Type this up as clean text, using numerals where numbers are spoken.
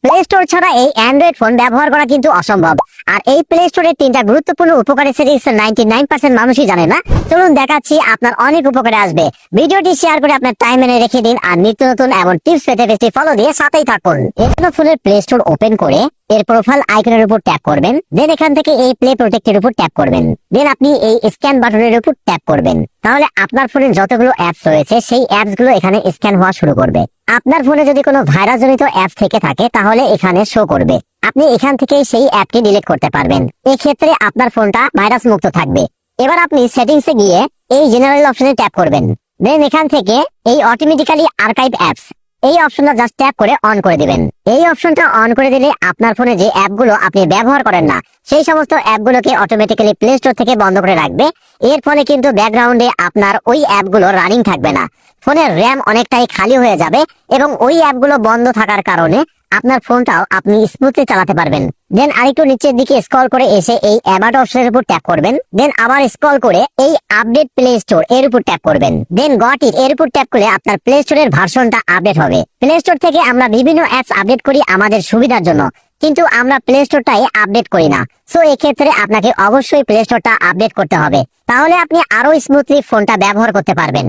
Play store ছাড়া এই Android phone ব্যবহার করা কিন্তু অসম্ভব। আর এই প্লে স্টোরের 3টা গুরুত্বপূর্ণ উপকারী সেটিংস 99% মানুষই জানে না। চলুন দেখাচ্ছি, আপনার অনেক উপকারে আসবে। ভিডিওটি শেয়ার করে আপনার টাইমলাইনে রেখে দিন, আর নিত্য নতুন এমন টিপস পেতে পেজটি ফলো দিয়ে সাথেই থাকুন। এজন্য ফোনের প্লে স্টোর ওপেন করে এর প্রোফাইল আইকনের উপর ট্যাপ করবেন। দেন এখান থেকে এই প্লে প্রোটেক্টের উপর ট্যাপ করবেন। দেন আপনি এই স্ক্যান বাটনের উপর ট্যাপ করবেন। তাহলে আপনার ফোনে যতগুলো অ্যাপস রয়েছে সেই অ্যাপস গুলো এখানে স্ক্যান হওয়া শুরু করবে। আপনার ফোনে যদি কোনো ভাইরাস জনিত অ্যাপ থেকে থাকে তাহলে এখানে শো করবে। আপনি এখান থেকে সেই অ্যাপটি ডিলিট করতে পারবেন। এক্ষেত্রে আপনার ফোনটা ভাইরাস মুক্ত থাকবে। এবার আপনি সেটিংসে গিয়ে এই জেনারেল অপশনে ট্যাপ করবেন। দেন এখান থেকে এই অটোমেটিক্যালি আর্কাইভ অ্যাপস এই অপশনটা জাস্ট ট্যাপ করে অন করে দিবেন। এই অপশনটা অন করে দিলে আপনার ফোনে যে অ্যাপগুলো আপনি ব্যবহার করেন না সেই সমস্ত অ্যাপগুলোকে অটোমেটিক্যালি প্লে স্টোর থেকে বন্ধ করে রাখবে। এর ফলে কিন্তু ব্যাকগ্রাউন্ডে আপনার ওই অ্যাপগুলো রানিং থাকবে না। ফোনের র্যাম অনেকটাই খালি হয়ে যাবে এবং ওই অ্যাপগুলো বন্ধ থাকার কারণে আপনার ফোনটাও আপনি স্মুথলি চালাতে পারবেন। দেন আরেকটু নিচের দিকে স্ক্রল করে এসে এই অ্যাবাউট অপশনের উপর ট্যাপ করবেন। দেন আবার স্ক্রল করে এই আপডেট প্লে স্টোর এর উপর ট্যাপ করবেন। দেন গট ইট এর উপর ট্যাপ করলে আপনার প্লে স্টোরের ভার্সনটা আপডেট হবে। প্লে স্টোর থেকে আমরা বিভিন্ন অ্যাপস আপডেট করি আমাদের সুবিধার জন্য, কিন্তু আমরা প্লে স্টোরটাই আপডেট করি না। সো এক্ষেত্রে আপনাকে অবশ্যই প্লে স্টোরটা আপডেট করতে হবে, তাহলে আপনি আরো স্মুথলি ফোনটা ব্যবহার করতে পারবেন।